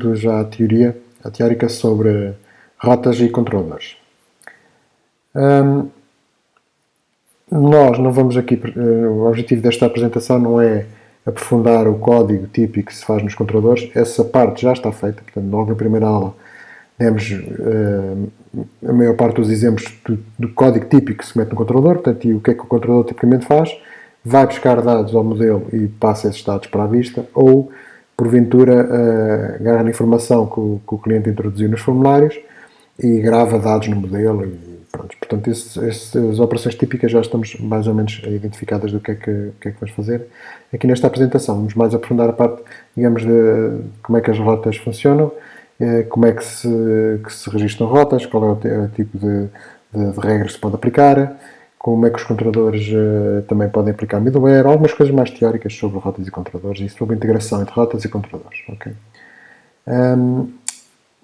seguindo já a teórica sobre rotas e controladores. Nós não vamos aqui, o objetivo desta apresentação não é aprofundar o código típico que se faz nos controladores, essa parte já está feita, portanto, logo na primeira aula demos a maior parte dos exemplos do código típico que se mete no controlador, portanto, e o que é que o controlador tipicamente faz? Vai buscar dados ao modelo e passa esses dados para a vista, ou, porventura, agarra a informação que o cliente introduziu nos formulários e grava dados no modelo e pronto. Portanto, essas operações típicas já estamos mais ou menos identificadas do que é que vamos fazer. Aqui nesta apresentação vamos mais aprofundar a parte, digamos, de como é que as rotas funcionam, como é que se registram rotas, qual é o tipo de regras que se pode aplicar, como é que os controladores também podem aplicar middleware, algumas coisas mais teóricas sobre rotas e controladores e sobre a integração entre rotas e controladores. Okay?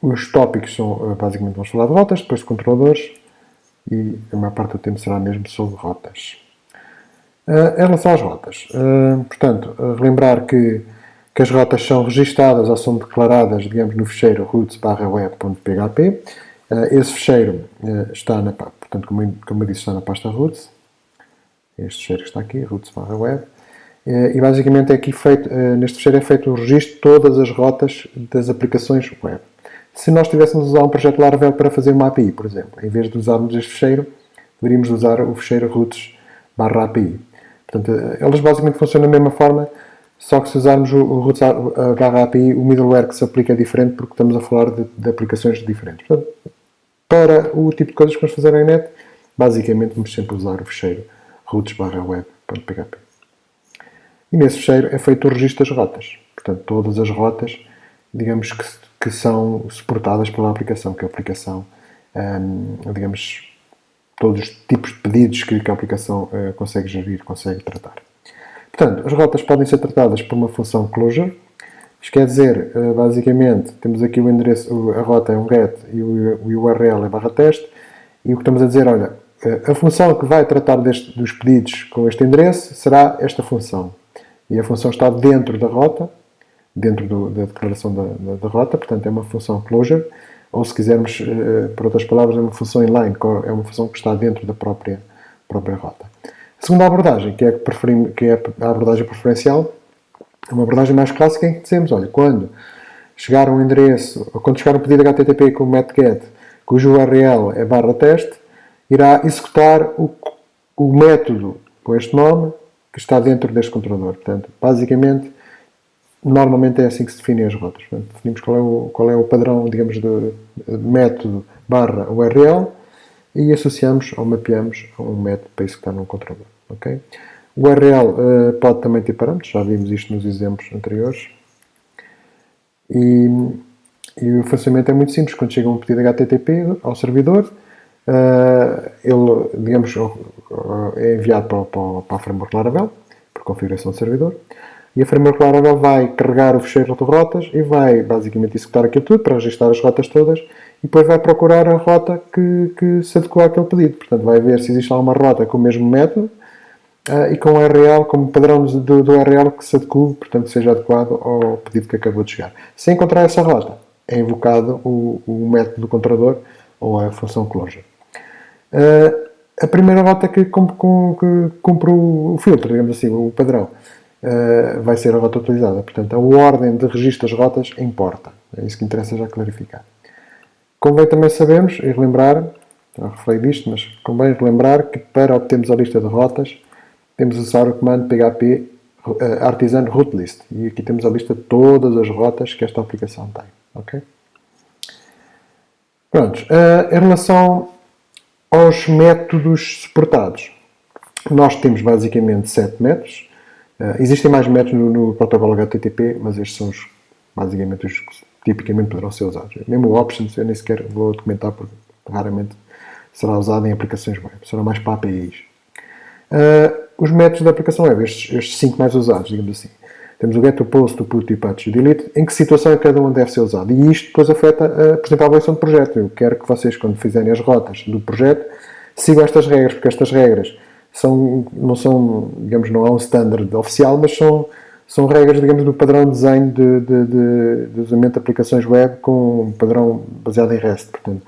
Os tópicos são, basicamente, vamos falar de rotas, depois de controladores e a maior parte do tempo será mesmo sobre rotas. Em relação às rotas, portanto, relembrar que as rotas são registadas ou são declaradas, digamos, no ficheiro routes/web.php. Esse ficheiro está portanto, como eu disse, está na pasta routes. Este ficheiro que está aqui, routes/web. E basicamente é aqui feito, neste ficheiro é feito o registro de todas as rotas das aplicações web. Se nós tivéssemos a usar um projeto Laravel para fazer uma API, por exemplo, em vez de usarmos este ficheiro, deveríamos usar o ficheiro routes/API. Portanto, elas basicamente funcionam da mesma forma, só que se usarmos o routes/API, o middleware que se aplica é diferente porque estamos a falar de aplicações diferentes. Portanto, para o tipo de coisas que vamos fazer na net, basicamente vamos sempre usar o ficheiro routes/web.php. E nesse ficheiro é feito o registro das rotas. Portanto, todas as rotas, digamos que são suportadas pela aplicação, que a aplicação, digamos, todos os tipos de pedidos que a aplicação consegue gerir, consegue tratar. Portanto, as rotas podem ser tratadas por uma função closure. Isto quer dizer, basicamente, temos aqui o endereço, a rota é um get e o URL é /test, e o que estamos a dizer, olha, a função que vai tratar dos pedidos com este endereço será esta função. E a função está dentro da rota, dentro da declaração da rota, portanto é uma função closure, ou se quisermos, por outras palavras, é uma função inline, é uma função que está dentro da própria rota. A segunda abordagem, que é a abordagem preferencial, é uma abordagem mais clássica em que dizemos, olha, quando chegar um endereço, ou quando chegar um pedido HTTP com o metget, cujo URL é /test, irá executar o método com este nome que está dentro deste controlador. Portanto, basicamente, normalmente é assim que se definem as rotas. Portanto, definimos qual é o padrão, digamos, de método /URL e associamos ou mapeamos a um método para executar num controlador. Okay? O URL pode também ter parâmetros, já vimos isto nos exemplos anteriores. E o funcionamento é muito simples. Quando chega um pedido HTTP ao servidor, ele, digamos, é enviado para a framework Laravel, por configuração do servidor. E a framework Laravel vai carregar o ficheiro de rotas e vai basicamente executar aquilo tudo para registrar as rotas todas e depois vai procurar a rota que se adequa àquele pedido. Portanto, vai ver se existe alguma rota com o mesmo método e com o URL, como padrão do URL que se adequa, portanto, seja adequado ao pedido que acabou de chegar. Se encontrar essa rota, é invocado o método do controlador ou a função closure. A primeira rota que cumpre o filtro, digamos assim, o padrão, vai ser a rota utilizada. Portanto, a ordem de registro das rotas importa. É isso que interessa já clarificar. Convém também sabermos e relembrar, já referi disto, mas convém relembrar que para obtermos a lista de rotas, temos de usar o comando php artisan route list. E aqui temos a lista de todas as rotas que esta aplicação tem. Okay? Pronto. Em relação aos métodos suportados, nós temos basicamente 7 métodos. Existem mais métodos no protocolo HTTP, mas estes são basicamente os que tipicamente poderão ser usados. Mesmo o options eu nem sequer vou documentar porque raramente será usado em aplicações web. Será mais para APIs. Os métodos da aplicação web, estes 5 mais usados, digamos assim. Temos o get, o post, o put, o patch e o delete. Em que situação é que cada um deve ser usado? E isto depois afeta, por exemplo, a avaliação do projeto. Eu quero que vocês, quando fizerem as rotas do projeto, sigam estas regras, porque estas regras não são, digamos, não há um standard oficial, mas são regras, digamos, do padrão de desenho de usamento de aplicações web com um padrão baseado em REST. Portanto,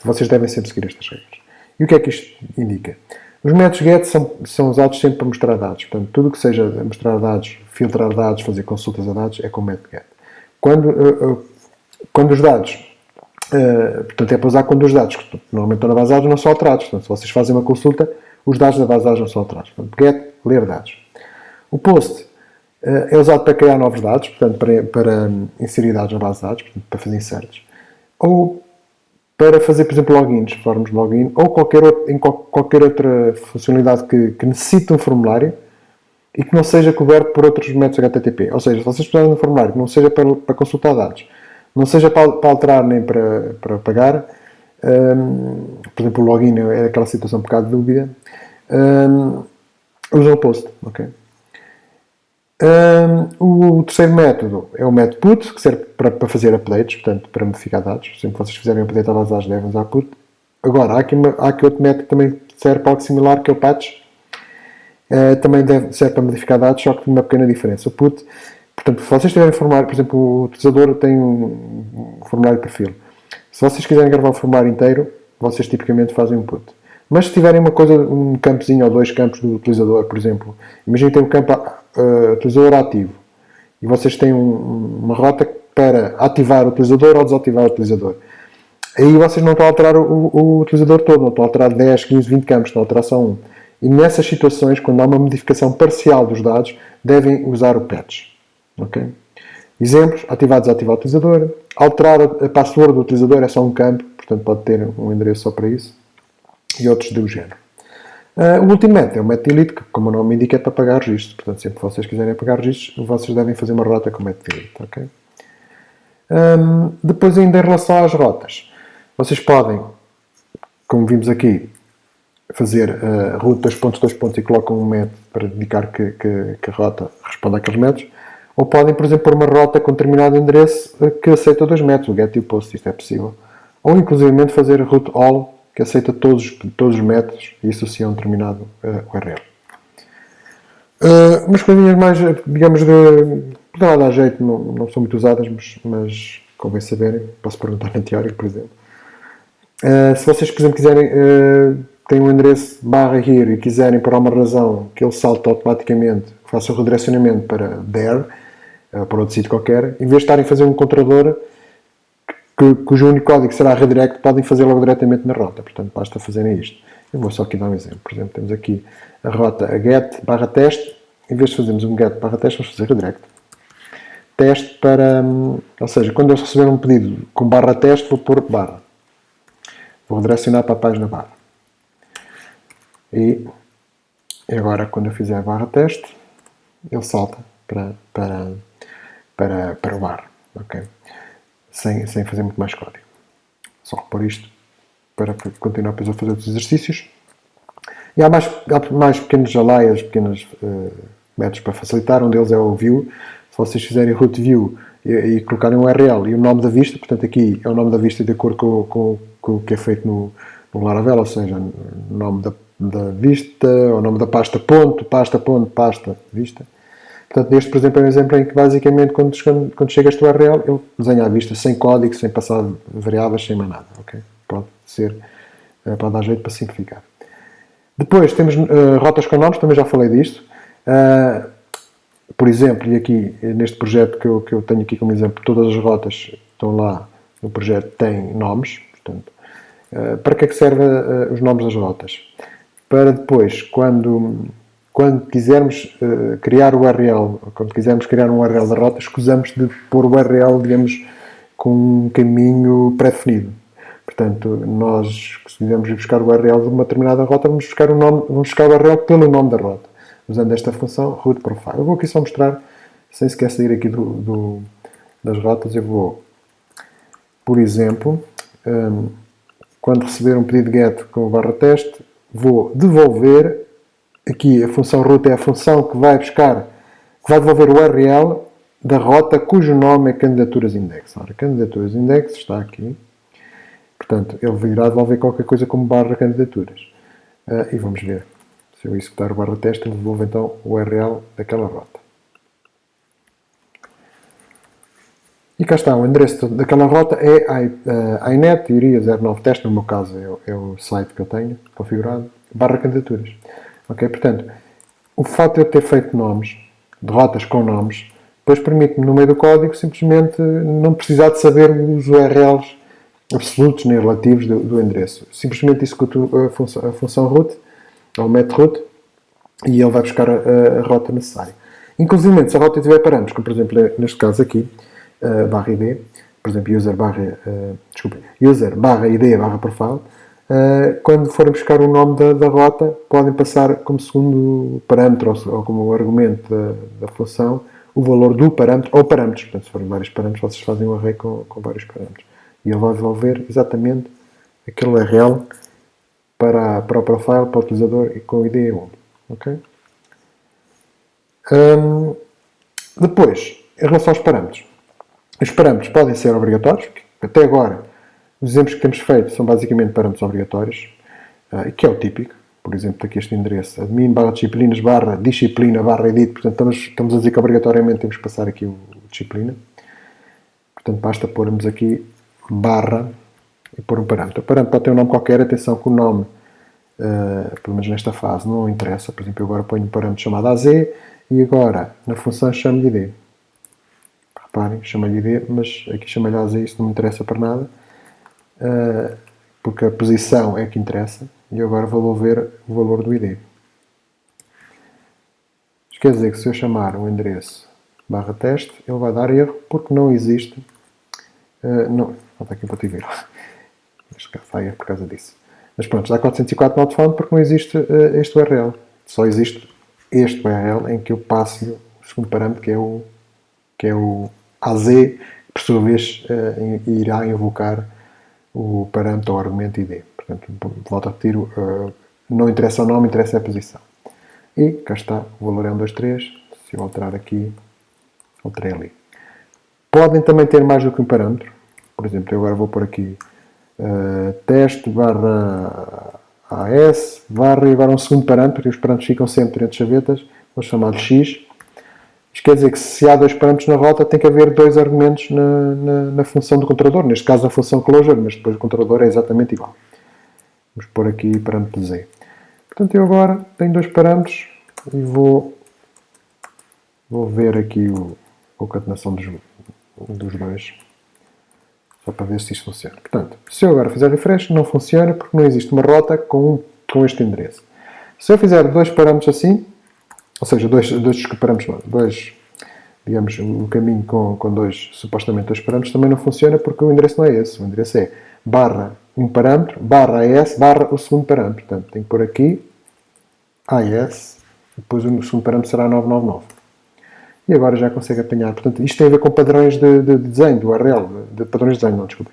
vocês devem sempre seguir estas regras. E o que é que isto indica? Os métodos GET são usados sempre para mostrar dados. Portanto, tudo o que seja mostrar dados, filtrar dados, fazer consultas a dados, é com o método GET. Quando os dados, portanto, é para usar quando os dados que normalmente estão na base de dados não são alterados. Portanto, se vocês fazem uma consulta, os dados da base de dados não são alterados. Portanto, GET, ler dados. O POST é usado para criar novos dados, portanto, para inserir dados na base de dados, portanto, para fazer inserts. Ou para fazer, por exemplo, logins, formas de login, ou qualquer outra funcionalidade que necessite um formulário e que não seja coberto por outros métodos HTTP. Ou seja, se vocês precisarem de um formulário que não seja para consultar dados, não seja para alterar nem para pagar, por exemplo, o login é aquela situação um bocado de dúvida, usam o POST. Okay? O terceiro método é o método put, que serve para fazer updates, portanto, para modificar dados. Sempre que vocês fizerem um update à base de dados, devem usar put. Agora, há aqui outro método que também serve para algo similar, que é o patch. Também serve para modificar dados, só que com uma pequena diferença. O put, portanto, se vocês tiverem formulário, por exemplo, o utilizador tem um formulário de perfil. Se vocês quiserem gravar o formulário inteiro, vocês tipicamente fazem um put. Mas se tiverem um campozinho ou dois campos do utilizador, por exemplo, imaginem que tem um campo utilizador ativo e vocês têm uma rota para ativar o utilizador ou desativar o utilizador. Aí vocês não estão a alterar o utilizador todo, não estão a alterar 10, 15, 20 campos, estão a alterar só um. E nessas situações, quando há uma modificação parcial dos dados, devem usar o patch. Okay? Exemplos: ativar ou desativar o utilizador, alterar a password do utilizador é só um campo, portanto pode ter um endereço só para isso, e outros do género. O último método é o método delete, que, como o nome indica, é para pagar registros. Portanto, sempre que vocês quiserem apagar registros, vocês devem fazer uma rota com o método delete. Okay? Depois, ainda em relação às rotas, vocês podem, como vimos aqui, fazer root 2.2 e colocam um método para indicar que a rota responde àqueles métodos. Ou podem, por exemplo, pôr uma rota com determinado endereço que aceita dois métodos, o get e o post, isto é possível. Ou, inclusivamente, fazer root all, que aceita todos os métodos e associa um determinado URL. Umas coisinhas mais, digamos, poderá dar jeito, não são muito usadas, mas convém saberem. Posso perguntar na teórica, por exemplo. Se vocês, por exemplo, quiserem, têm um endereço /here e quiserem, por alguma razão, que ele salte automaticamente, que faça o redirecionamento para there, para outro sítio qualquer, em vez de estarem a fazer um controlador cujo único código será redirect, podem fazer logo diretamente na rota. Portanto, basta fazerem isto. Eu vou só aqui dar um exemplo. Por exemplo, temos aqui a rota a get/teste. Em vez de fazermos um get/teste, vamos fazer redirect. Teste para... Ou seja, quando eles receberem um pedido com /teste, vou pôr barra. Vou redirecionar para a página barra. E agora, quando eu fizer /teste, ele salta para o barra. Ok? Sem fazer muito mais código. Só repor isto para continuar depois a fazer outros exercícios. E há mais pequenos alaias, pequenos métodos para facilitar. Um deles é o view. Se vocês fizerem root view e colocarem um URL e o nome da vista, portanto aqui é o nome da vista de acordo com o que é feito no Laravel, ou seja, o nome da vista, o nome da pasta ponto, pasta, vista. Portanto, este, por exemplo, é um exemplo em que, basicamente, quando chega este URL, ele desenha a vista sem código, sem passar variáveis, sem mais nada. Okay? Pode dar jeito para simplificar. Depois, temos rotas com nomes, também já falei disto. Por exemplo, e aqui, neste projeto que eu tenho aqui como exemplo, todas as rotas que estão lá no projeto têm nomes. Portanto, para que é que servem os nomes das rotas? Para depois, quando quisermos criar o URL, quando quisermos criar um URL da rota, escusamos de pôr o URL, digamos, com um caminho pré-definido. Portanto, nós, se quisermos ir buscar o URL de uma determinada rota, vamos buscar o URL pelo nome da rota, usando esta função root profile. Eu vou aqui só mostrar, sem sequer sair aqui das rotas, eu vou, por exemplo, quando receber um pedido get com o /teste, vou devolver. Aqui a função root é a função que vai devolver o URL da rota cujo nome é candidaturas index. Ora, candidaturas index está aqui. Portanto, ele irá devolver qualquer coisa como /candidaturas. E vamos ver. Se eu executar o /teste, ele devolve então o URL daquela rota. E cá está, o endereço daquela rota é inet, iria 09 teste, no meu caso é o site que eu tenho configurado, barra candidaturas. Ok, portanto, o facto de eu ter feito nomes, de rotas com nomes, depois permite-me no meio do código simplesmente não precisar de saber os URLs absolutos nem relativos do endereço. Simplesmente executo a função root, ou met root, e ele vai buscar a rota necessária. Inclusive, se a rota tiver parâmetros, como por exemplo neste caso aqui, barra id, por exemplo, user barra id barra profile, quando forem buscar o nome da rota, podem passar como segundo parâmetro ou como argumento da função o valor do parâmetro ou parâmetros. Portanto, se forem vários parâmetros, vocês fazem um array com vários parâmetros. E ele vai devolver exatamente aquele URL para o profile, para o utilizador e com o ID 1. Ok? Depois, em relação aos parâmetros. Os parâmetros podem ser obrigatórios, até agora os exemplos que temos feito são basicamente parâmetros obrigatórios, que é o típico. Por exemplo, aqui este endereço, admin barra disciplinas barra disciplina barra edit, portanto estamos a dizer que obrigatoriamente temos que passar aqui o disciplina. Portanto, basta pormos aqui barra e pôr um parâmetro. O parâmetro pode ter um nome qualquer, atenção que o nome, pelo menos nesta fase, não interessa. Por exemplo, eu agora ponho um parâmetro chamado AZ e agora na função chamo-lhe ID. Reparem, chamo-lhe ID, mas aqui chamo-lhe AZ, isso não me interessa para nada, porque a posição é que interessa e agora vou ver o valor do ID. Isto quer dizer que se eu chamar um endereço barra teste, ele vai dar erro porque não existe. Não está aqui um ponto e vírgula. Neste caso, há erro por causa disso. Mas pronto, dá 404 not found porque não existe este URL. Só existe este URL em que eu passo o segundo parâmetro, que é o AZ, que por sua vez irá invocar o parâmetro ou argumento ID. Portanto, volto a repetir, não interessa o nome, interessa a posição. E cá está, o valor é 123. Se eu alterar aqui, alterei ali. Podem também ter mais do que um parâmetro. Por exemplo, eu agora vou pôr aqui teste barra AS barra e agora um segundo parâmetro, e os parâmetros ficam sempre entre chavetas, vou chamar-lhe X. Isto quer dizer que se há dois parâmetros na rota, tem que haver dois argumentos na função do controlador, neste caso a função closure, mas depois o controlador é exatamente igual. Vamos pôr aqui parâmetro Z. Portanto, eu agora tenho dois parâmetros e vou ver aqui a concatenação dos dois, só para ver se isto funciona. Portanto, se eu agora fizer refresh, não funciona porque não existe uma rota com este endereço. Se eu fizer dois parâmetros assim, ou seja, digamos, um caminho com supostamente dois parâmetros, também não funciona porque o endereço não é esse. O endereço é barra um parâmetro, barra AS, barra o segundo parâmetro. Portanto, tenho que pôr aqui AS, depois o segundo parâmetro será 999. E agora já consegue apanhar. Portanto, isto tem a ver com padrões de desenho do URL, de padrões de desenho, não, desculpe.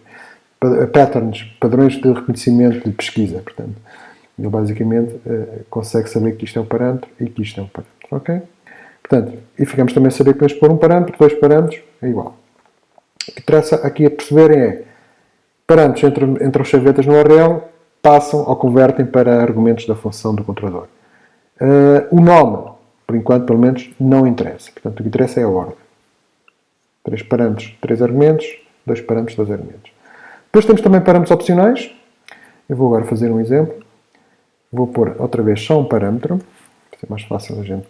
Patterns, padrões de reconhecimento de pesquisa. Portanto, ele basicamente consegue saber que isto é um parâmetro e que isto é um parâmetro. Ok? Portanto, e ficamos também a saber que podemos pôr um parâmetro, dois parâmetros, é igual. O que interessa aqui a perceberem é parâmetros entre as chavetas no URL passam ou convertem para argumentos da função do controlador. O nome, por enquanto, pelo menos, não interessa. Portanto, o que interessa é a ordem. 3 parâmetros, 3 argumentos, 2 parâmetros, 2 argumentos. Depois temos também parâmetros opcionais. Eu vou agora fazer um exemplo. Vou pôr outra vez só um parâmetro, para ser mais fácil a gente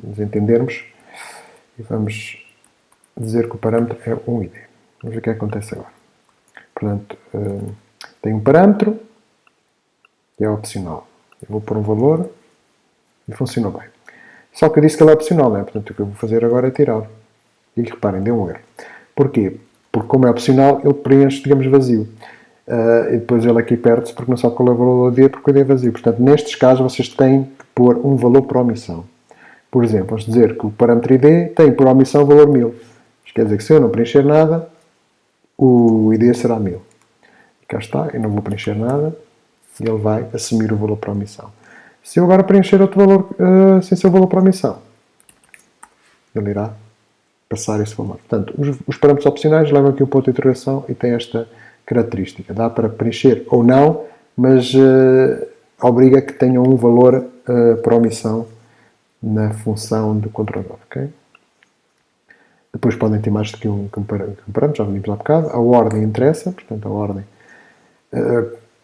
nos entendermos. E vamos dizer que o parâmetro é um ID. Vamos ver o que acontece agora. Portanto, tem um parâmetro que é opcional. Eu vou pôr um valor e funcionou bem. Só que eu disse que ele é opcional, não é? Portanto, o que eu vou fazer agora é tirar. E reparem, deu um erro. Porquê? Porque como é opcional, ele preenche, digamos, vazio. E depois ele aqui perde-se porque não sabe qual é o valor do ID, porque o ID é vazio. Portanto, nestes casos, vocês têm que pôr um valor por omissão. Por exemplo, vamos dizer que o parâmetro ID tem por omissão o valor 1000. Isto quer dizer que se eu não preencher nada, o ID será 1000. E cá está, eu não vou preencher nada, e ele vai assumir o valor por omissão. Se eu agora preencher outro valor sem ser o valor por omissão, ele irá passar esse valor. Portanto, os parâmetros opcionais levam aqui um ponto de interrogação e têm esta característica. Dá para preencher ou não, mas obriga que tenham um valor por omissão na função do controlador. Okay? Depois podem ter mais do que um parâmetro, já vimos há bocado. A ordem interessa, portanto, a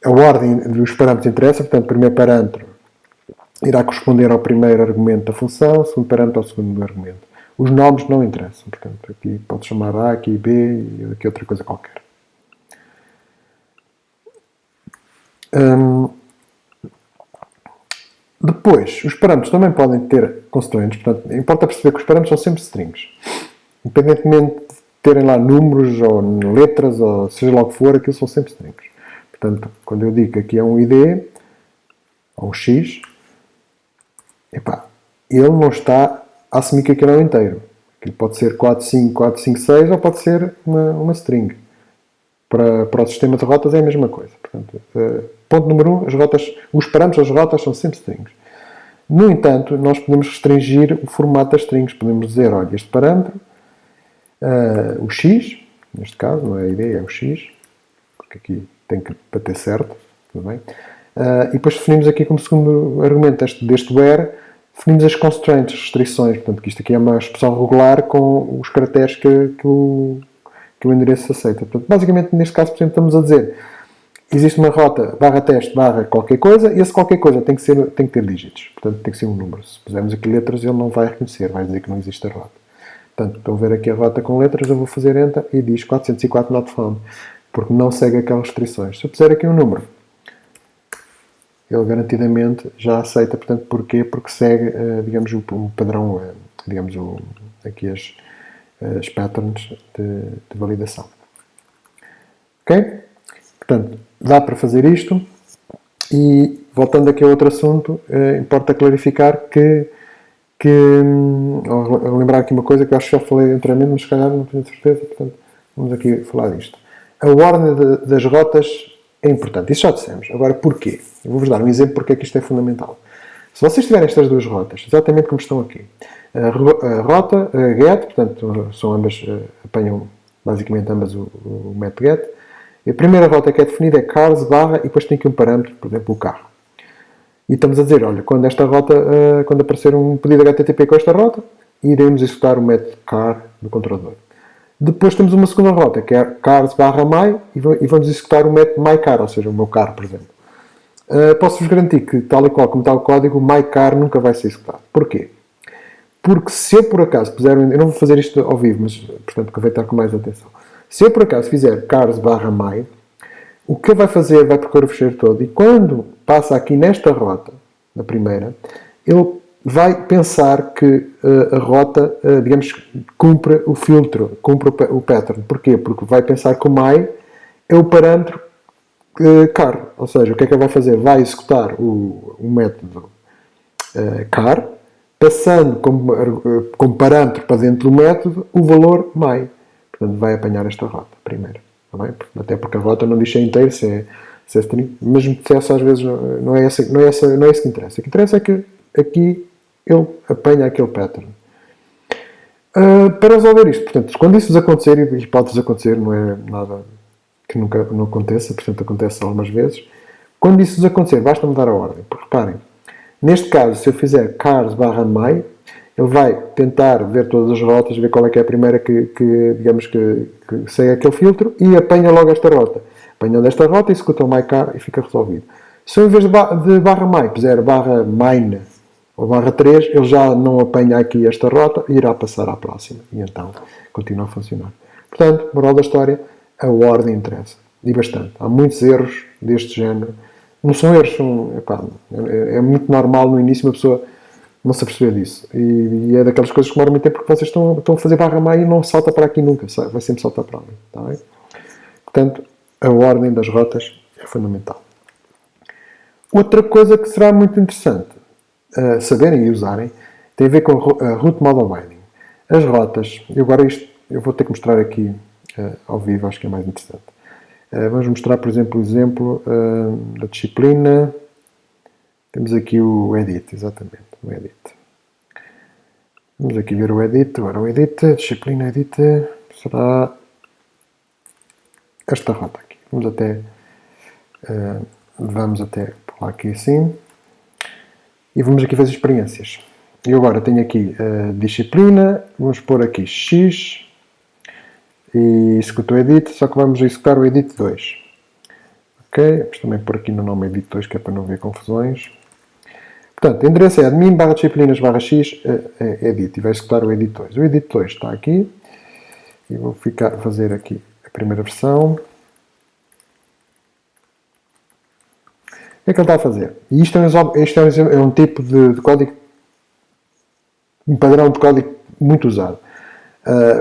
ordem dos parâmetros interessa, portanto, o primeiro parâmetro irá corresponder ao primeiro argumento da função, o segundo parâmetro ao segundo argumento. Os nomes não interessam, portanto, aqui pode chamar A, aqui B e aqui outra coisa qualquer. Depois, os parâmetros também podem ter constraints, portanto, importa perceber que os parâmetros são sempre strings. Independentemente de terem lá números ou letras ou seja lá o que for, aquilo são sempre strings. Portanto, quando eu digo que aqui é um ID ou um X, ele não está a assumir que aquilo é um inteiro. Aquilo pode ser 456 ou pode ser uma string. Para o sistema de rotas é a mesma coisa. Portanto, ponto número 1, os parâmetros das rotas são sempre strings. No entanto, nós podemos restringir o formato das strings. Podemos dizer, olha, este parâmetro, o x, neste caso, não é a ID, é o x, porque aqui tem que bater certo, tudo bem? E depois definimos aqui como segundo argumento deste where, definimos as constraints, as restrições. Portanto, que isto aqui é uma expressão regular com os caracteres que o endereço aceita. Portanto, basicamente, neste caso, por exemplo, estamos a dizer existe uma rota /teste/ qualquer coisa e esse qualquer coisa tem que ter dígitos. Portanto, tem que ser um número. Se pusermos aqui letras, ele não vai reconhecer, vai dizer que não existe a rota. Portanto, estão a ver aqui a rota com letras, eu vou fazer Enter e diz 404 not found, porque não segue aquelas restrições. Se eu puser aqui um número, ele garantidamente já aceita. Portanto, porquê? Porque segue, digamos, o padrão, digamos, aqui as patterns de validação. Ok? Portanto, dá para fazer isto. E, voltando aqui a outro assunto, importa clarificar lembrar aqui uma coisa que eu acho que já falei anteriormente, mas se calhar não tenho certeza, portanto, vamos aqui falar disto. A ordem das rotas é importante, isso já dissemos. Agora, porquê? Eu vou-vos dar um exemplo porque é que isto é fundamental. Se vocês tiverem estas duas rotas, exatamente como estão aqui, a rota get, portanto, são ambas, apanham basicamente ambas o método get. A primeira rota que é definida é cars / e depois tem aqui um parâmetro, por exemplo, o carro. E estamos a dizer, olha, quando esta rota, quando aparecer um pedido HTTP com esta rota, iremos executar o método car do controlador. Depois temos uma segunda rota, que é cars /my, e vamos executar o método mycar, ou seja, o meu carro, por exemplo. Posso-vos garantir que, tal e qual como está o código, o mycar nunca vai ser executado. Porquê? Porque se eu por acaso puser, eu não vou fazer isto ao vivo, mas portanto convém estar com mais atenção. Se eu por acaso fizer cars /my, o que ele vai fazer, vai percorrer o fecheiro todo, e quando passa aqui nesta rota, na primeira, ele vai pensar que a rota, digamos, cumpre o filtro, cumpre o pattern. Porquê? Porque vai pensar que o my é o parâmetro car. Ou seja, o que é que ele vai fazer? Vai executar o método car, passando como parâmetro para dentro do método o valor my. Portanto, vai apanhar esta rota primeiro. Tá bem? Até porque a rota não diz se é inteiro, se é string. Mesmo que dissesse, às vezes não é isso que interessa. O que interessa é que aqui ele apanha aquele pattern. Para resolver isto, portanto, quando isso vos acontecer, e pode-vos acontecer, não é nada que nunca não aconteça, portanto acontece algumas vezes, quando isso vos acontecer, basta mudar a ordem. Porque reparem, neste caso, se eu fizer cars /my, ele vai tentar ver todas as rotas, ver qual é que é a primeira que digamos, que segue aquele filtro e apanha logo esta rota. Apanhando esta rota, executa o mycar e fica resolvido. Se eu, em vez de /my, puser /mine ou /3, ele já não apanha aqui esta rota e irá passar à próxima. E então continua a funcionar. Portanto, moral da história, a ordem interessa. E bastante. Há muitos erros deste género. Não são erros, é muito normal no início uma pessoa não se aperceber disso. E é daquelas coisas que demoram muito tempo porque vocês estão a fazer /my e não salta para aqui nunca. Vai sempre saltar para ali. Está bem? Portanto, a ordem das rotas é fundamental. Outra coisa que será muito interessante saberem e usarem tem a ver com a Route Model Binding. As rotas, e agora isto eu vou ter que mostrar aqui ao vivo, acho que é mais interessante. Vamos mostrar, por exemplo, o exemplo da disciplina. Temos aqui o edit, exatamente, o edit. Vamos aqui ver o edit, agora o edit, a disciplina edit será esta rota aqui. Vamos até pular aqui assim. E vamos aqui fazer experiências. E agora tenho aqui a disciplina, vamos pôr aqui X e executo o edit, só que vamos executar o edit 2. Ok, vamos também pôr aqui no nome edit 2, que é para não haver confusões. Portanto, o endereço é admin /disciplinas/x edit e vai executar o edit 2. O edit 2 está aqui e vou fazer aqui a primeira versão. O que é que ele está a fazer? E isto é um tipo de código, um padrão de código muito usado.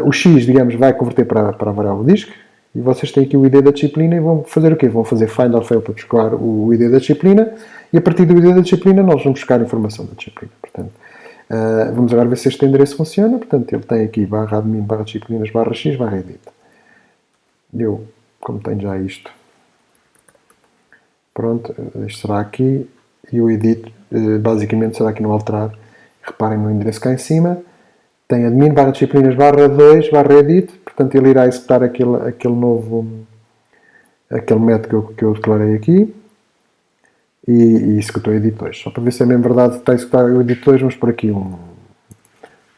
O X, digamos, vai converter para a variável disk e vocês têm aqui o ID da disciplina e vão fazer o quê? Vão fazer find or fail para buscar o ID da disciplina e a partir do ID da disciplina nós vamos buscar a informação da disciplina. Portanto, vamos agora ver se este endereço funciona. Portanto, ele tem aqui /admin /disciplinas/x /edit. Eu, como tenho já isto, pronto, isto será aqui e o edit basicamente será aqui no alterar. Reparem no endereço cá em cima. Tem admin /disciplinas/2 /edit, portanto ele irá executar aquele método que eu declarei aqui e executou o edit 2. Só para ver se é mesmo verdade que está a executar o edit 2, vamos por aqui um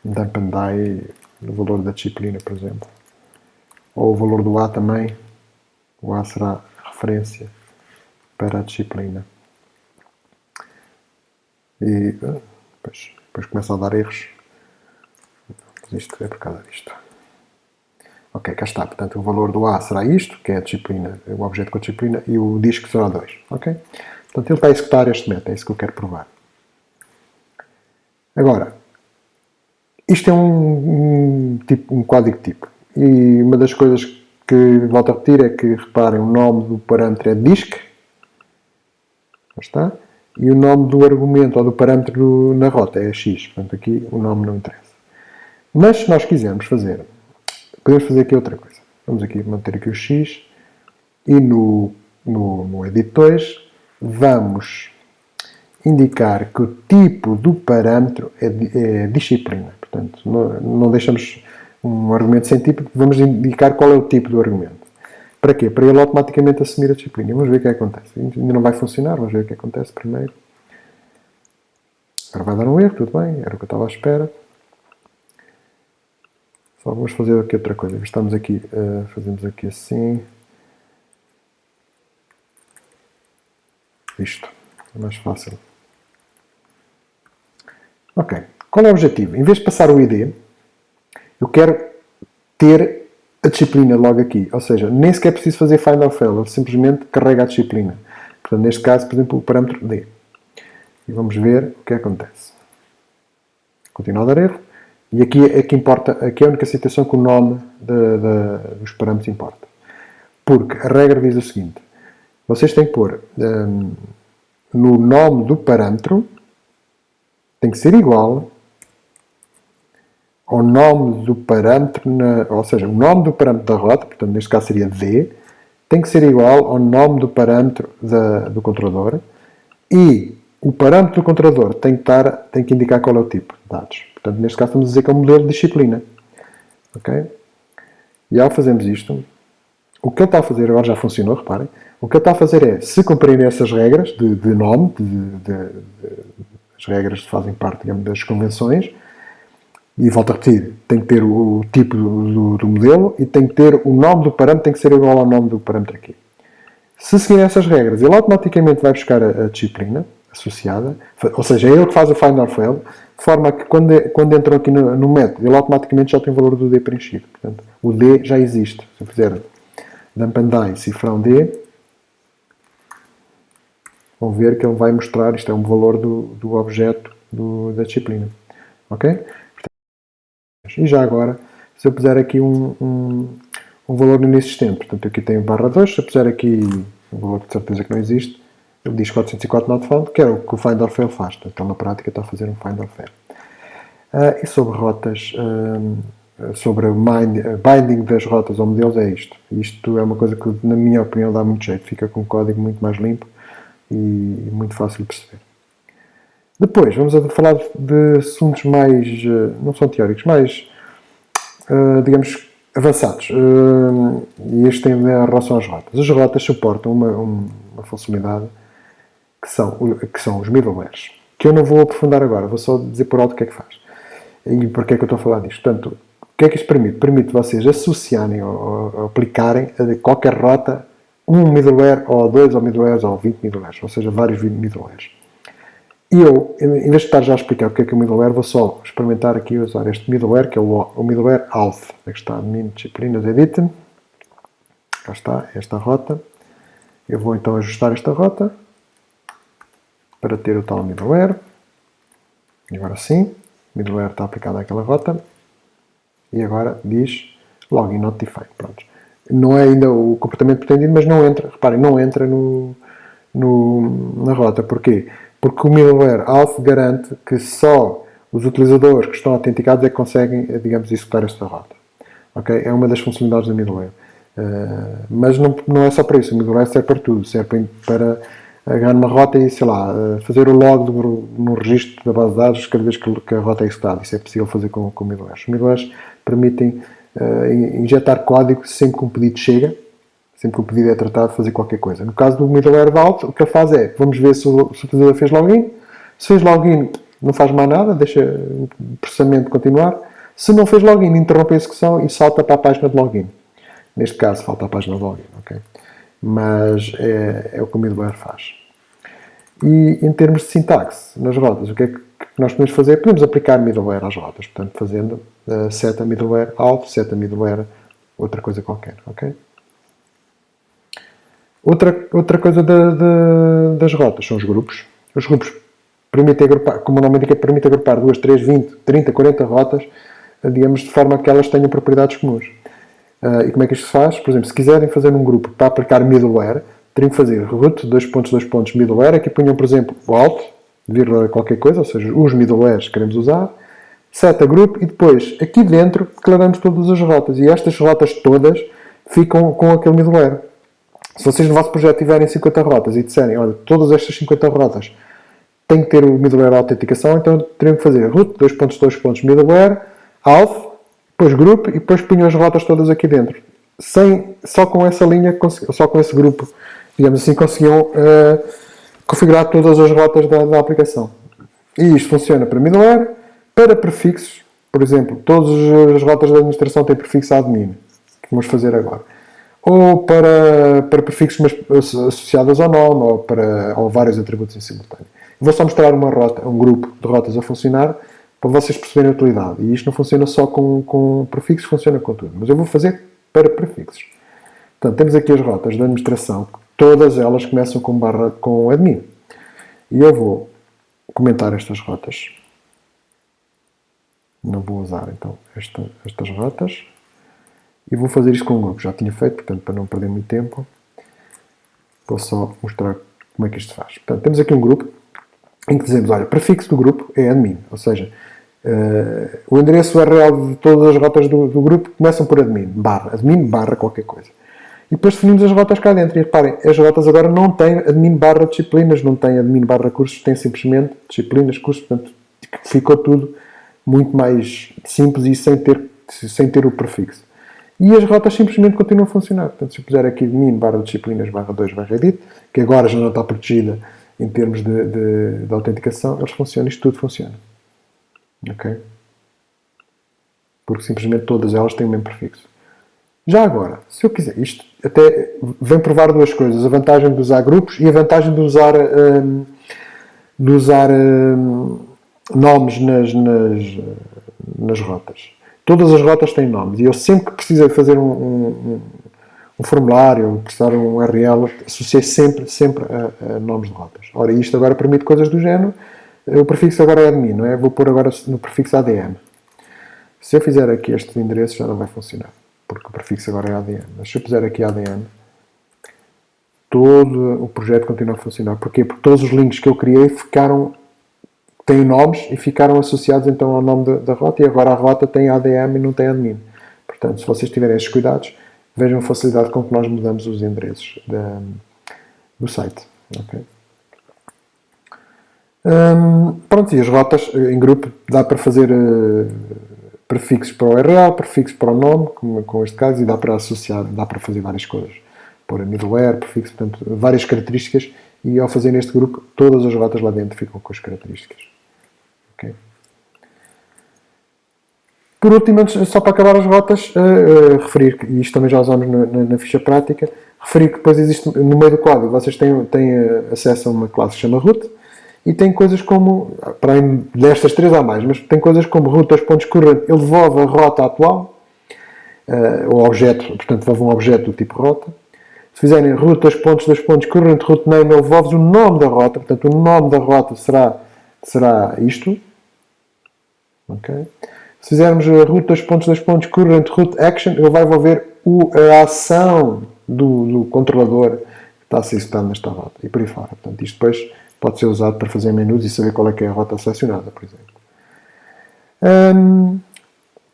dump and die no valor da disciplina, por exemplo. Ou o valor do A também. O A será referência para a disciplina. E depois começa a dar erros. Isto é por causa disto. Ok, cá está. Portanto, o valor do A será isto, que é a disciplina, o objeto com a disciplina, e o disco será 2. Ok? Portanto, ele está a executar este método, é isso que eu quero provar. Agora, isto é um código tipo. E uma das coisas que volto a repetir é que, reparem, o nome do parâmetro é disk. Está? E o nome do argumento ou do parâmetro na rota é x. Portanto, aqui o nome não interessa. Mas se nós quisermos fazer, podemos fazer aqui outra coisa. Vamos aqui manter aqui o x e no edit 2 vamos indicar que o tipo do parâmetro é disciplina. Portanto, não deixamos um argumento sem tipo, vamos indicar qual é o tipo do argumento. Para quê? Para ele automaticamente assumir a disciplina. Vamos ver o que acontece. Ainda não vai funcionar, vamos ver o que acontece primeiro. Agora vai dar um erro, tudo bem, era o que eu estava à espera. Só vamos fazer aqui outra coisa. Estamos aqui, fazemos aqui assim. Isto. É mais fácil. Ok. Qual é o objetivo? Em vez de passar o ID, eu quero ter a disciplina logo aqui. Ou seja, nem sequer preciso fazer find or fail. Ele simplesmente carrega a disciplina. Portanto, neste caso, por exemplo, o parâmetro D. E vamos ver o que acontece. Continua a dar erro. E aqui é que importa, aqui é a única situação que o nome dos parâmetros importa. Porque a regra diz o seguinte: vocês têm que pôr no nome do parâmetro, tem que ser igual ao nome do parâmetro, ou seja, o nome do parâmetro da rota, portanto neste caso seria D, tem que ser igual ao nome do parâmetro do controlador e o parâmetro do controlador tem que indicar qual é o tipo de dados. Portanto, neste caso estamos a dizer que é um modelo de disciplina. Ok? E ao fazermos isto, o que ele está a fazer, agora já funcionou, reparem, o que ele está a fazer é, se cumprirem essas regras de nome, as regras que fazem parte, digamos, das convenções, e volto a repetir, tem que ter o tipo do modelo e tem que ter o nome do parâmetro, tem que ser igual ao nome do parâmetro aqui. Se seguirem essas regras, ele automaticamente vai buscar a disciplina associada, ou seja, é ele que faz o find or fail, de forma que quando entram aqui no método, ele automaticamente já tem o valor do D preenchido. Portanto, o D já existe. Se eu fizer dump and die cifrão D, vão ver que ele vai mostrar, isto é um valor do objeto da disciplina. Ok? E já agora, se eu puser aqui um valor inexistente, portanto aqui tem o /2, se eu puser aqui um valor que de certeza que não existe, ele diz 404 not found, que é o que o find or fail faz. Portanto, ele na prática está a fazer um find or fail. E sobre rotas, sobre binding das rotas ou modelos é isto. Isto é uma coisa que, na minha opinião, dá muito jeito. Fica com um código muito mais limpo e muito fácil de perceber. Depois, vamos a falar de assuntos mais, não são teóricos, mais, digamos, avançados. E este tem em relação às rotas. As rotas suportam uma funcionalidade que são os middlewares. que eu não vou aprofundar agora, vou só dizer por alto o que é que faz. E porquê é que eu estou a falar disto. Portanto, o que é que isto permite? Permite vocês associarem ou aplicarem a qualquer rota um middleware, ou 2 ou middlewares, ou 20 middlewares, ou seja, vários middlewares. E eu, em vez de estar já a explicar o que é o middleware, vou só experimentar aqui usar este middleware, que é o middleware auth. Aqui está, admin disciplinas edit. Cá está, esta rota. Eu vou então ajustar esta rota para ter o tal middleware. E agora sim, o middleware está aplicado àquela rota. E agora diz login not defined. Pronto. Não é ainda o comportamento pretendido, mas não entra, reparem, não entra na rota. Porquê? Porque o middleware auth garante que só os utilizadores que estão autenticados é que conseguem, digamos, executar esta rota. Okay? É uma das funcionalidades do middleware. Mas não é só para isso. O middleware serve para tudo. Serve para agarrar numa rota e, sei lá, fazer o log no registro da base de dados cada vez que a rota é executada. Isso é possível fazer com middlewares. Os middlewares permitem injetar código sempre que um pedido chega, sempre que o pedido é tratado, fazer qualquer coisa. No caso do middleware vault, o que ele faz é, vamos ver se o utilizador fez login. Se fez login, não faz mais nada, deixa o processamento continuar. Se não fez login, interrompe a execução e salta para a página de login. Neste caso, falta a página de login. Okay? Mas é o que o middleware faz. E em termos de sintaxe, nas rotas, o que é que nós podemos fazer? Podemos aplicar middleware às rotas. Portanto, fazendo set a middleware auth, set a middleware outra coisa qualquer. Okay? Outra coisa das rotas são os grupos. Os grupos permitem agrupar, como o nome indica, permite agrupar 2, 3, 20, 30, 40 rotas, digamos, de forma que elas tenham propriedades comuns. E como é que isto se faz? Por exemplo, se quiserem fazer um grupo para aplicar middleware, teriam que fazer root, middleware, aqui punham, por exemplo, o alt, vírgula qualquer coisa, ou seja, os middlewares que queremos usar, set a group e depois, aqui dentro, declaramos todas as rotas. E estas rotas todas ficam com aquele middleware. Se vocês no vosso projeto tiverem 50 rotas e disserem, olha, todas estas 50 rotas têm que ter o middleware de autenticação, então teriam que fazer root, middleware, auth, depois group e depois punham as rotas todas aqui dentro. Só com essa linha, só com esse grupo, digamos assim, conseguiam configurar todas as rotas da aplicação. E isto funciona para middleware, para prefixos, por exemplo, todas as rotas da administração têm prefixo admin, que vamos fazer agora. Ou para prefixos associados ao nome, ou vários atributos em simultâneo. Vou só mostrar uma rota, um grupo de rotas a funcionar, para vocês perceberem a utilidade. E isto não funciona só com prefixos, funciona com tudo. Mas eu vou fazer para prefixos. Portanto, temos aqui as rotas da administração, todas elas começam com admin. E eu vou comentar estas rotas. Não vou usar, então, estas rotas. E vou fazer isto com um grupo. Já tinha feito, portanto, para não perder muito tempo, vou só mostrar como é que isto faz. Portanto, temos aqui um grupo em que dizemos, olha, prefixo do grupo é admin, ou seja, o endereço URL de todas as rotas do grupo começam por admin barra qualquer coisa. E depois definimos as rotas cá dentro. E reparem, as rotas agora não têm admin barra disciplinas, não têm admin barra cursos, têm simplesmente disciplinas, cursos, portanto, ficou tudo muito mais simples e sem ter o prefixo. E as rotas simplesmente continuam a funcionar. Portanto, se eu puser aqui admin barra disciplinas barra 2 barra edit, que agora já não está protegida em termos de autenticação, eles funcionam, isto tudo funciona. Ok? Porque simplesmente todas elas têm o mesmo prefixo. Já agora, se eu quiser, isto até vem provar duas coisas, a vantagem de usar grupos e a vantagem de usar nomes nas rotas. Todas as rotas têm nomes e eu sempre que precisei fazer um formulário, precisar um URL, associei sempre a nomes de rotas. Ora, isto agora permite coisas do género. O prefixo agora é admin, não é? Vou pôr agora no prefixo ADM. Se eu fizer aqui este endereço já não vai funcionar, porque o prefixo agora é ADM. Mas se eu puser aqui ADM, todo o projeto continua a funcionar. Porquê? Porque todos os links que eu criei têm nomes e ficaram associados então ao nome da rota, e agora a rota tem ADM e não tem admin. Portanto, se vocês tiverem esses cuidados, vejam a facilidade com que nós mudamos os endereços do site. Okay? Pronto, e as rotas em grupo dá para fazer prefixos para o URL, prefixos para o nome, como com este caso, e dá para associar, dá para fazer várias coisas. Pôr a middleware, prefixo, portanto, várias características e ao fazer neste grupo, todas as rotas lá dentro ficam com as características. Okay? Por último, só para acabar as rotas, referir, e isto também já usamos na ficha prática, referir que depois existe, no meio do código, vocês têm acesso a uma classe que se chama root, e tem coisas como, para além destas três há mais, mas tem coisas como root.current, ele devolve a rota atual, o objeto, portanto, devolve um objeto do tipo rota. Se fizerem root.current root name, ele devolve o nome da rota, portanto, o nome da rota será isto. Okay? Se fizermos root.current root action, ele vai devolver a ação do controlador que está a ser executado nesta rota, e por aí fora. Portanto, isto depois pode ser usado para fazer menus e saber qual é que é a rota selecionada, por exemplo.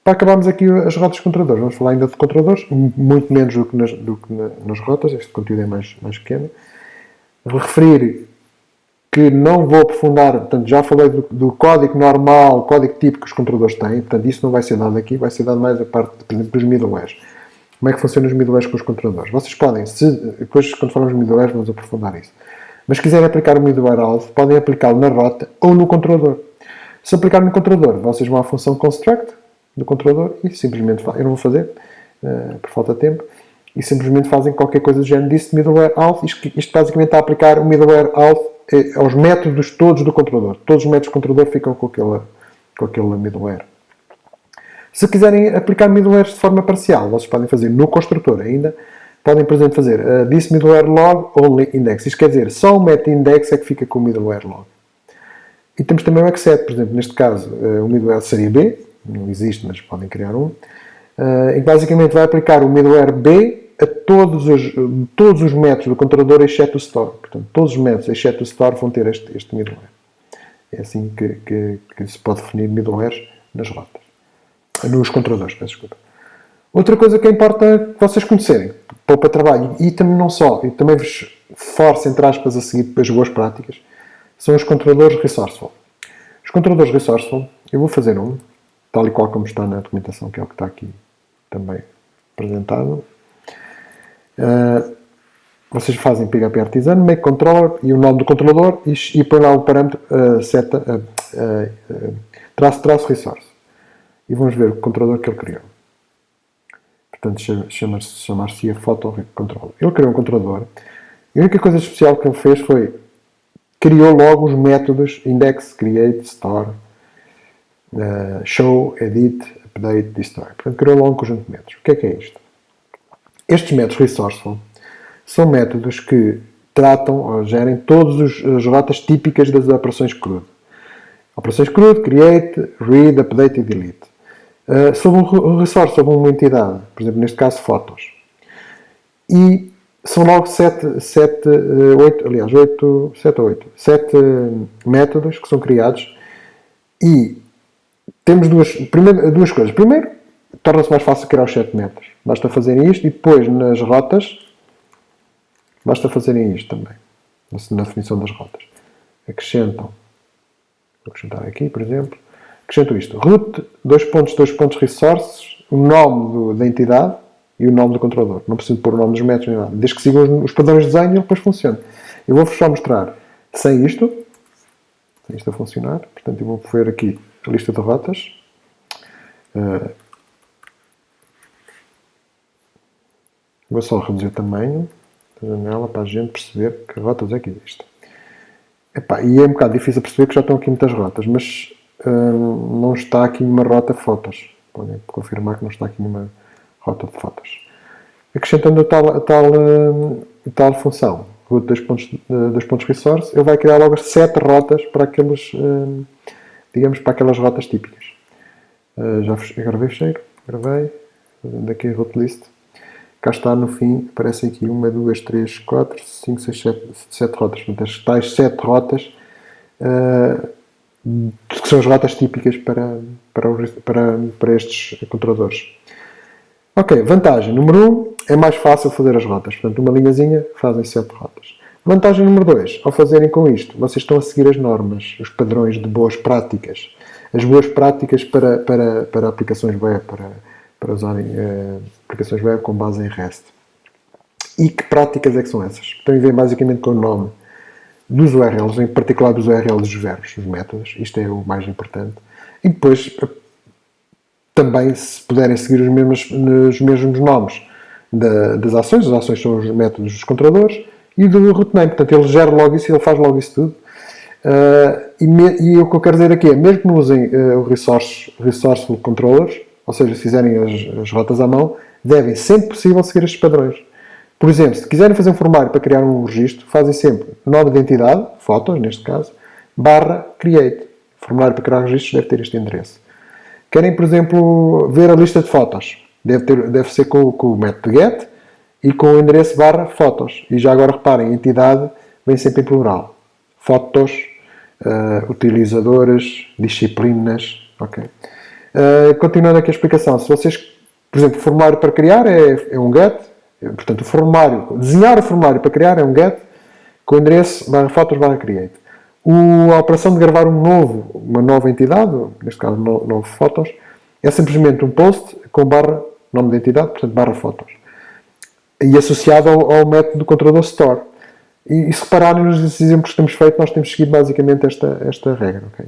Para acabarmos aqui as rotas de controladores, vamos falar ainda de controladores, muito menos do que nas rotas, este conteúdo é mais pequeno. Referir que não vou aprofundar, portanto, já falei do código normal, código tipo que os controladores têm, portanto, isso não vai ser dado aqui, vai ser dado mais a parte, por exemplo, dos middlewares. Como é que funcionam os middlewares com os controladores? Vocês podem, depois quando falamos de middlewares, vamos aprofundar isso. Mas se quiserem aplicar o middleware alvo, podem aplicá-lo na rota ou no controlador. Se aplicar no controlador, vocês vão à função construct do controlador e simplesmente, eu não vou fazer, por falta de tempo, e simplesmente fazem qualquer coisa do género disso de middleware alvo. Isto basicamente está a aplicar o middleware alvo aos métodos todos do controlador. Todos os métodos do controlador ficam com aquele middleware. Se quiserem aplicar middlewares de forma parcial, vocês podem fazer no construtor ainda. Podem, por exemplo, fazer this middleware log only index. Isto quer dizer, só o método index é que fica com o middleware log. E temos também o except, por exemplo, neste caso, o middleware seria B, não existe, mas podem criar um, e basicamente vai aplicar o middleware B a todos os métodos do controlador, exceto o store. Portanto, todos os métodos, exceto o store, vão ter este middleware. É assim que se pode definir middlewares nas rotas. Nos controladores, peço desculpa. Outra coisa que importa que vocês conhecerem, poupa trabalho, e também não só, e também vos forço, entre aspas, a seguir depois boas práticas, são os controladores resourceful. Os controladores resourceful, eu vou fazer um, tal e qual como está na documentação, que é o que está aqui também apresentado. Vocês fazem PHP Artisan, make controller e o nome do controlador e põem lá o parâmetro traço resource. E vamos ver o controlador que ele criou. Portanto, chamar-se Photo Controller. Ele criou um controlador. E a única coisa especial que ele fez foi criou logo os métodos index, create, store, show, edit, update, destroy. Portanto, criou logo um conjunto de métodos. O que é isto? Estes métodos resourceful são métodos que tratam ou gerem todas as rotas típicas das operações CRUD. Operações CRUD, create, read, update e delete. Sobre um resource, sobre uma entidade, por exemplo, neste caso fotos. E são logo 7 métodos que são criados e temos duas coisas. Primeiro, torna-se mais fácil criar os 7 métodos. Basta fazerem isto e depois nas rotas basta fazerem isto também, na definição das rotas. Vou acrescentar aqui, por exemplo. Acrescento isto. Root, resources, o nome da entidade e o nome do controlador. Não preciso pôr o nome dos métodos nem nada. Desde que sigam os padrões de desenho, ele depois funciona. Eu vou-vos só mostrar sem isto a funcionar. Portanto, eu vou ver aqui a lista de rotas. Vou só reduzir o tamanho da janela para a gente perceber que rotas é que existem. E é um bocado difícil perceber que já estão aqui muitas rotas, mas não está aqui nenhuma rota fotos. Podem confirmar que não está aqui nenhuma rota de fotos. Acrescentando a tal função, root resource, ele vai criar logo as 7 rotas para aqueles, para aquelas rotas típicas. Já gravei fecheiro, daqui a root list. Cá está, no fim, aparecem aqui 1, 2, 3, 4, 5, 6, 7 rotas. Portanto, as tais 7 rotas que são as rotas típicas para estes controladores. Ok, vantagem número 1, é mais fácil fazer as rotas. Portanto, uma linhazinha fazem 7 rotas. Vantagem número 2, ao fazerem com isto, vocês estão a seguir as normas, os padrões de boas práticas. As boas práticas para aplicações web, para usarem aplicações web com base em REST. E que práticas é que são essas? Então, vem basicamente com o nome dos URLs, em particular dos URLs dos verbos, dos métodos. Isto é o mais importante. E depois, também, se puderem seguir os mesmos nomes das ações. As ações são os métodos dos controladores e do root name. Portanto, ele gera logo isso, ele faz logo isso tudo. E o que eu quero dizer aqui é, mesmo que não usem o Resourceful Controllers, ou seja, se fizerem as rotas à mão, devem, sempre possível, seguir estes padrões. Por exemplo, se quiserem fazer um formulário para criar um registro, fazem sempre nome de entidade, fotos, neste caso, /create. O formulário para criar registros deve ter este endereço. Querem, por exemplo, ver a lista de fotos. Deve ser com o método get e com o endereço /fotos. E já agora reparem, a entidade vem sempre em plural. Fotos, utilizadores, disciplinas. Ok. Continuando aqui a explicação. Se vocês, por exemplo, o formulário para criar é um get. Portanto, desenhar o formulário para criar é um get com o endereço /fotos/create. A operação de gravar uma nova entidade, neste caso novo fotos, é simplesmente um post com nome de entidade, portanto /fotos. E associado ao método do controlador store. E se repararem nos exemplos que temos feito, nós temos seguido basicamente esta regra. Okay?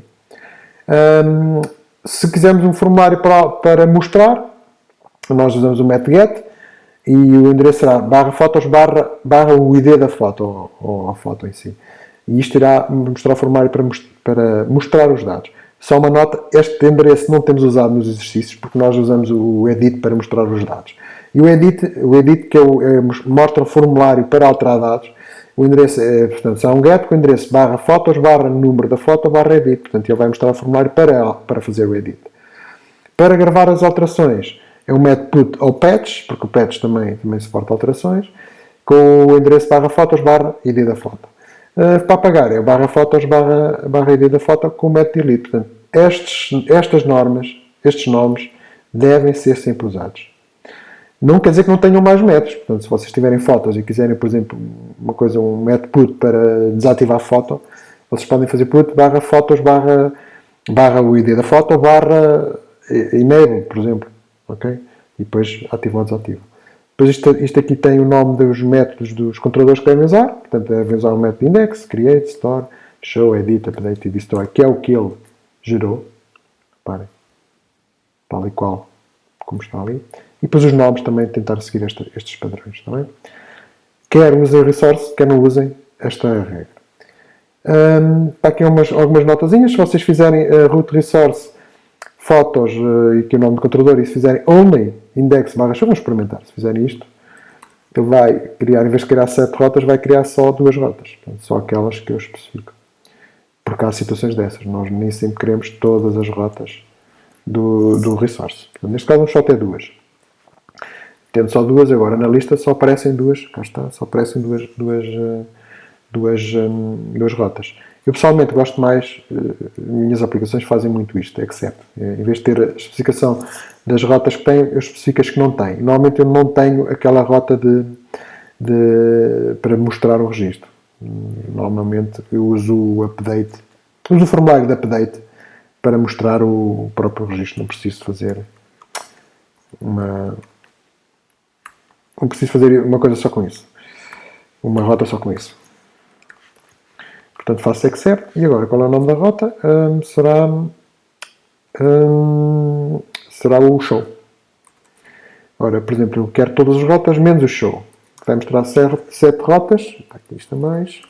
Se quisermos um formulário para mostrar, nós usamos o método get e o endereço será /fotos o ID da foto, ou a foto em si. E isto irá mostrar o formulário para mostrar os dados. Só uma nota, este endereço não temos usado nos exercícios, porque nós usamos o edit para mostrar os dados. E o edit que mostra o formulário para alterar dados, o endereço portanto, será um get com o endereço /fotos número da foto /edit. Portanto, ele vai mostrar o formulário para fazer o edit. Para gravar as alterações, é o método put ou patch, porque o patch também suporta alterações, com o endereço /fotos /id da foto. Para apagar é o /fotos /id da foto com o método delete. Portanto, estas normas, estes nomes, devem ser sempre usados. Não quer dizer que não tenham mais métodos. Portanto, se vocês tiverem fotos e quiserem, por exemplo, um método put para desativar a foto, vocês podem fazer put /fotos o id da foto enable, por exemplo. Okay? E depois ativam ou desativam. Depois isto aqui tem o nome dos métodos dos controladores que devem usar. Portanto, devem usar o método index, create, store, show, edit, update e destroy, que é o que ele gerou. Reparem. Tal e qual como está ali. E depois os nomes também tentar seguir estes padrões. Está bem? Quer usem o resource, quer não usem esta regra. Está aqui algumas notazinhas. Se vocês fizerem root resource fotos e aqui o nome do controlador, e se fizerem only index /show, vamos experimentar. Se fizerem isto, ele vai criar, em vez de criar 7 rotas, vai criar só 2 rotas. Portanto, só aquelas que eu especifico. Porque há situações dessas. Nós nem sempre queremos todas as rotas do resource. Portanto, neste caso, vamos só ter 2. Tendo só 2, agora na lista só aparecem 2. Cá está, só aparecem duas rotas. Eu pessoalmente gosto mais, minhas aplicações fazem muito isto, except. Em vez de ter a especificação das rotas que têm, eu especifico as que não têm. Normalmente eu não tenho aquela rota para mostrar o registro. Normalmente eu uso o update, uso o formulário de update para mostrar o próprio registro. Não preciso fazer uma coisa só com isso. Uma rota só com isso. Portanto, faço accept. E agora, qual é o nome da rota? Será o show. Ora, por exemplo, eu quero todas as rotas menos o show. Vai mostrar 7 rotas. Aqui isto a mais.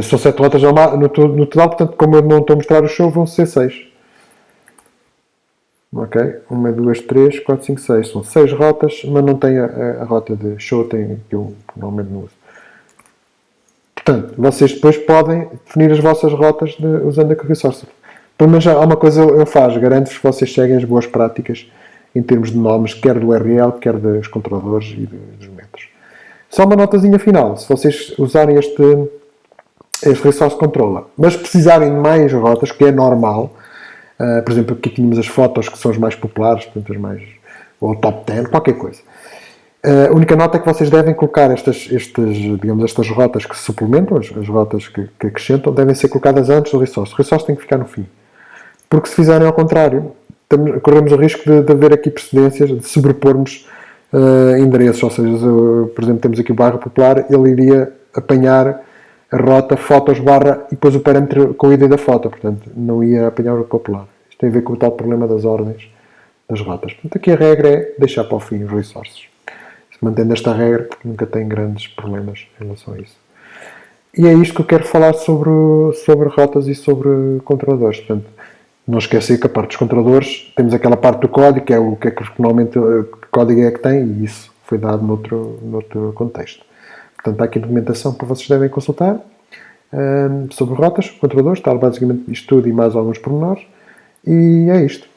São 7 rotas no total, portanto, como eu não estou a mostrar o show, vão ser 6. Ok? 1, 2, 3, 4, 5, 6. São 6 rotas, mas não tem a rota de show, tem que eu normalmente não uso. Portanto, vocês depois podem definir as vossas rotas usando a resource. Pelo menos há uma coisa eu faço, garanto-vos que vocês seguem as boas práticas em termos de nomes, quer do URL, quer dos controladores e dos métodos. Só uma notazinha final, se vocês usarem este resource controller, mas precisarem de mais rotas, que é normal, por exemplo, aqui tínhamos as fotos que são as mais populares, portanto, ou o top 10, qualquer coisa. A única nota é que vocês devem colocar estas rotas que se suplementam, as rotas que acrescentam, devem ser colocadas antes do resource. O resource tem que ficar no fim. Porque se fizerem ao contrário, corremos o risco de haver aqui precedências, de sobrepormos endereços. Ou seja, por exemplo, temos aqui o bairro popular, ele iria apanhar a rota, fotos, barra, e depois o parâmetro com o ID da foto, portanto, não ia apanhar o popular. Isto tem a ver com o tal problema das ordens das rotas. Portanto, aqui a regra é deixar para o fim os resources. Se mantendo esta regra, nunca tem grandes problemas em relação a isso. E é isto que eu quero falar sobre rotas e sobre controladores. Portanto, não esquecer que a parte dos controladores, temos aquela parte do código, que é o que é que normalmente que código é que tem, e isso foi dado noutro contexto. Portanto, há aqui documentação que vocês devem consultar sobre rotas, controladores, está basicamente isto tudo e mais alguns pormenores. E é isto.